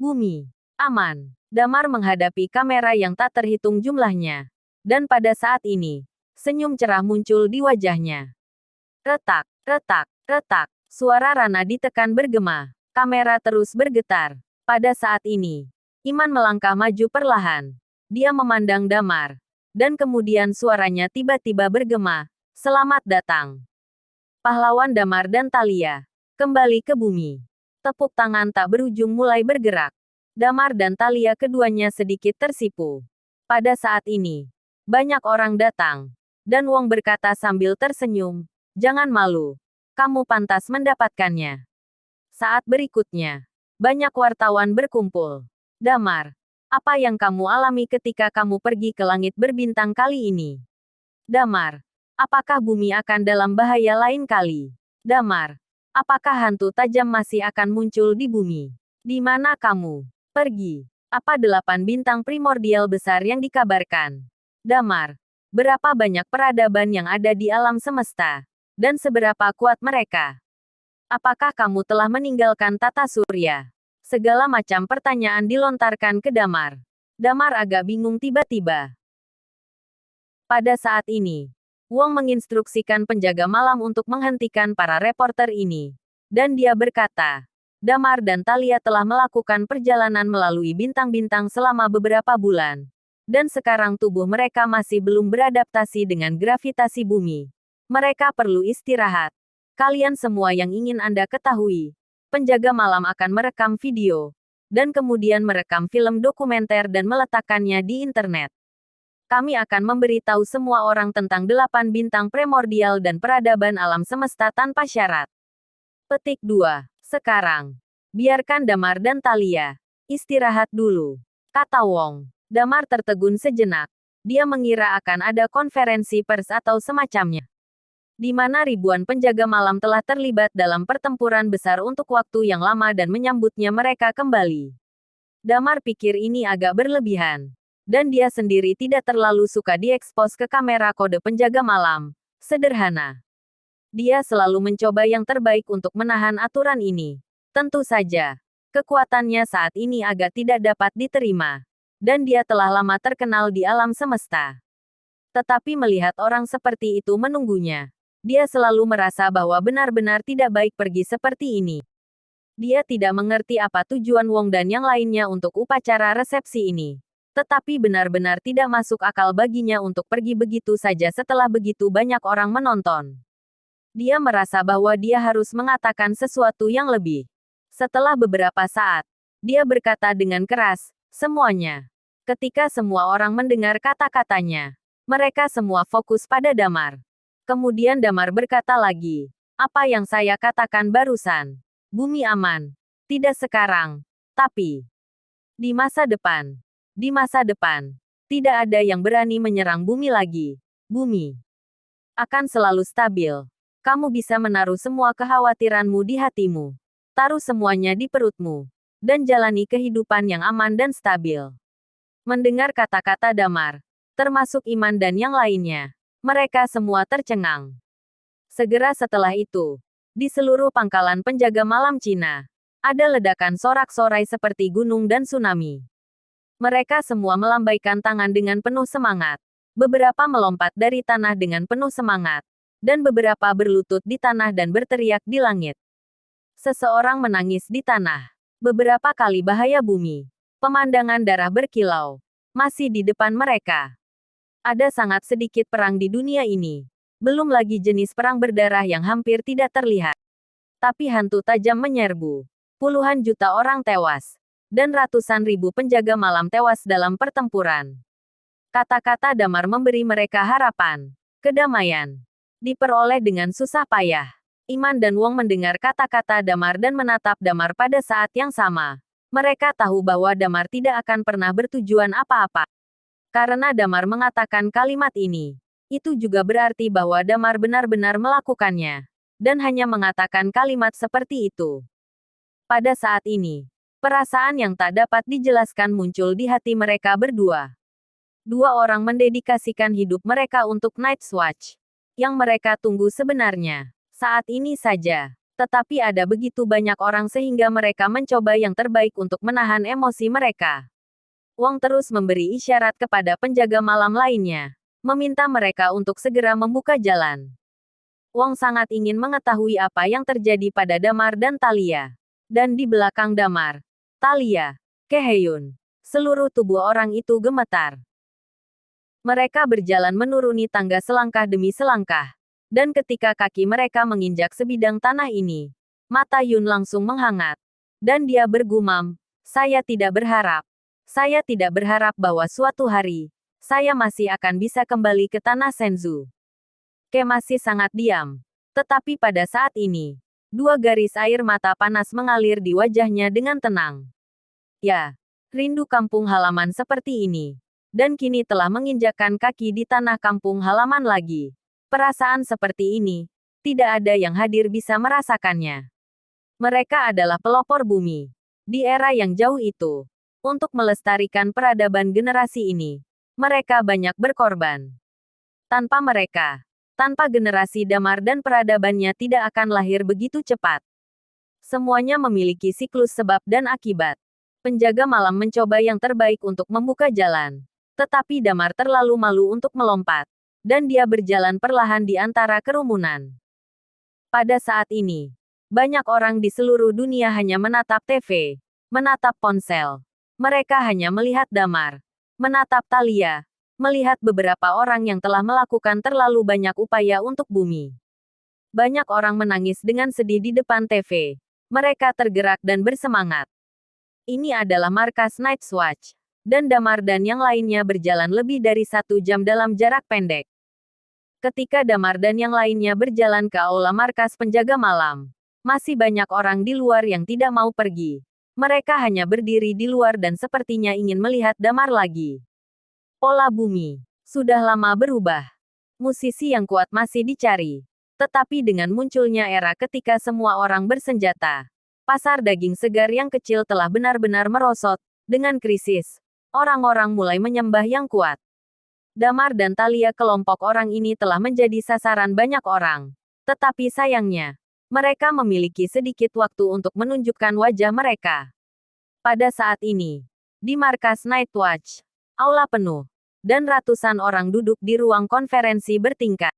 Bumi. Aman. Damar menghadapi kamera yang tak terhitung jumlahnya. Dan pada saat ini, senyum cerah muncul di wajahnya. Retak, retak, retak. Suara Rana ditekan bergema. Kamera terus bergetar. Pada saat ini, Iman melangkah maju perlahan. Dia memandang Damar. Dan kemudian suaranya tiba-tiba bergema. Selamat datang. Pahlawan Damar dan Thalia. Kembali ke bumi. Tepuk tangan tak berujung mulai bergerak. Damar dan Thalia keduanya sedikit tersipu. Pada saat ini, banyak orang datang. Dan Wong berkata sambil tersenyum, "Jangan malu. Kamu pantas mendapatkannya." Saat berikutnya, banyak wartawan berkumpul. Damar, apa yang kamu alami ketika kamu pergi ke langit berbintang kali ini? Damar, apakah bumi akan dalam bahaya lain kali? Damar, apakah hantu tajam masih akan muncul di bumi? Di mana kamu pergi? Apa 8 bintang primordial besar yang dikabarkan? Damar, berapa banyak peradaban yang ada di alam semesta? Dan seberapa kuat mereka? Apakah kamu telah meninggalkan tata surya? Segala macam pertanyaan dilontarkan ke Damar. Damar agak bingung tiba-tiba. Pada saat ini, Wong menginstruksikan penjaga malam untuk menghentikan para reporter ini. Dan dia berkata, Damar dan Thalia telah melakukan perjalanan melalui bintang-bintang selama beberapa bulan. Dan sekarang tubuh mereka masih belum beradaptasi dengan gravitasi bumi. Mereka perlu istirahat. Kalian semua yang ingin Anda ketahui, penjaga malam akan merekam video, dan kemudian merekam film dokumenter dan meletakkannya di internet. Kami akan memberitahu semua orang tentang 8 bintang primordial dan peradaban alam semesta tanpa syarat. Petik 2. Sekarang, biarkan Damar dan Thalia istirahat dulu, kata Wong. Damar tertegun sejenak. Dia mengira akan ada konferensi pers atau semacamnya, di mana ribuan penjaga malam telah terlibat dalam pertempuran besar untuk waktu yang lama dan menyambutnya mereka kembali. Damar pikir ini agak berlebihan. Dan dia sendiri tidak terlalu suka diekspos ke kamera kode penjaga malam. Sederhana. Dia selalu mencoba yang terbaik untuk menahan aturan ini. Tentu saja, kekuatannya saat ini agak tidak dapat diterima. Dan dia telah lama terkenal di alam semesta. Tetapi melihat orang seperti itu menunggunya, dia selalu merasa bahwa benar-benar tidak baik pergi seperti ini. Dia tidak mengerti apa tujuan Wong dan yang lainnya untuk upacara resepsi ini. Tetapi benar-benar tidak masuk akal baginya untuk pergi begitu saja setelah begitu banyak orang menonton. Dia merasa bahwa dia harus mengatakan sesuatu yang lebih. Setelah beberapa saat, dia berkata dengan keras, "Semuanya." Ketika semua orang mendengar kata-katanya, mereka semua fokus pada Damar. Kemudian Damar berkata lagi, "Apa yang saya katakan barusan? Bumi aman. Tidak sekarang, tapi di masa depan. Di masa depan, tidak ada yang berani menyerang bumi lagi. Bumi akan selalu stabil. Kamu bisa menaruh semua kekhawatiranmu di hatimu. Taruh semuanya di perutmu. Dan jalani kehidupan yang aman dan stabil." Mendengar kata-kata Damar, termasuk Iman dan yang lainnya, mereka semua tercengang. Segera setelah itu, di seluruh pangkalan penjaga malam Cina, ada ledakan sorak-sorai seperti gunung dan tsunami. Mereka semua melambaikan tangan dengan penuh semangat. Beberapa melompat dari tanah dengan penuh semangat. Dan beberapa berlutut di tanah dan berteriak di langit. Seseorang menangis di tanah. Beberapa kali bahaya bumi. Pemandangan darah berkilau. Masih di depan mereka. Ada sangat sedikit perang di dunia ini. Belum lagi jenis perang berdarah yang hampir tidak terlihat. Tapi hantu tajam menyerbu. Puluhan juta orang tewas. Dan ratusan ribu penjaga malam tewas dalam pertempuran. Kata-kata Damar memberi mereka harapan. Kedamaian diperoleh dengan susah payah. Iman dan Wong mendengar kata-kata Damar dan menatap Damar pada saat yang sama. Mereka tahu bahwa Damar tidak akan pernah bertujuan apa-apa. Karena Damar mengatakan kalimat ini, itu juga berarti bahwa Damar benar-benar melakukannya. Dan hanya mengatakan kalimat seperti itu. Pada saat ini, perasaan yang tak dapat dijelaskan muncul di hati mereka berdua. Dua orang mendedikasikan hidup mereka untuk Night's Watch. Yang mereka tunggu sebenarnya, saat ini saja. Tetapi ada begitu banyak orang sehingga mereka mencoba yang terbaik untuk menahan emosi mereka. Wong terus memberi isyarat kepada penjaga malam lainnya, meminta mereka untuk segera membuka jalan. Wong sangat ingin mengetahui apa yang terjadi pada Damar dan Thalia. Dan di belakang Damar, Thalia, Keheyun, seluruh tubuh orang itu gemetar. Mereka berjalan menuruni tangga selangkah demi selangkah. Dan ketika kaki mereka menginjak sebidang tanah ini, mata Yun langsung menghangat. Dan dia bergumam, saya tidak berharap bahwa suatu hari, saya masih akan bisa kembali ke tanah Senzu. Ke masih sangat diam. Tetapi pada saat ini, dua garis air mata panas mengalir di wajahnya dengan tenang. Ya, rindu kampung halaman seperti ini. Dan kini telah menginjakkan kaki di tanah kampung halaman lagi. Perasaan seperti ini, tidak ada yang hadir bisa merasakannya. Mereka adalah pelopor bumi. Di era yang jauh itu, untuk melestarikan peradaban generasi ini, mereka banyak berkorban. Tanpa mereka, tanpa generasi Damar dan peradabannya tidak akan lahir begitu cepat. Semuanya memiliki siklus sebab dan akibat. Penjaga malam mencoba yang terbaik untuk membuka jalan. Tetapi Damar terlalu malu untuk melompat. Dan dia berjalan perlahan di antara kerumunan. Pada saat ini, banyak orang di seluruh dunia hanya menatap TV, menatap ponsel. Mereka hanya melihat Damar, menatap Thalia, melihat beberapa orang yang telah melakukan terlalu banyak upaya untuk bumi. Banyak orang menangis dengan sedih di depan TV. Mereka tergerak dan bersemangat. Ini adalah markas Night's Watch. Dan Damar dan yang lainnya berjalan lebih dari 1 jam dalam jarak pendek. Ketika Damar dan yang lainnya berjalan ke aula markas penjaga malam, masih banyak orang di luar yang tidak mau pergi. Mereka hanya berdiri di luar dan sepertinya ingin melihat Damar lagi. Pola bumi sudah lama berubah. Musisi yang kuat masih dicari. Tetapi dengan munculnya era ketika semua orang bersenjata, pasar daging segar yang kecil telah benar-benar merosot. Dengan krisis, orang-orang mulai menyembah yang kuat. Damar dan Thalia, kelompok orang ini telah menjadi sasaran banyak orang. Tetapi sayangnya, mereka memiliki sedikit waktu untuk menunjukkan wajah mereka. Pada saat ini, di markas Night Watch, aula penuh, dan ratusan orang duduk di ruang konferensi bertingkat.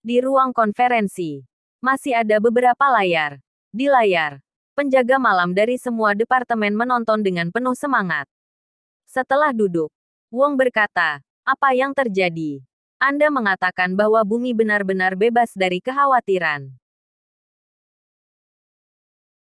Di ruang konferensi, masih ada beberapa layar. Di layar, penjaga malam dari semua departemen menonton dengan penuh semangat. Setelah duduk, Wong berkata, apa yang terjadi? Anda mengatakan bahwa bumi benar-benar bebas dari kekhawatiran.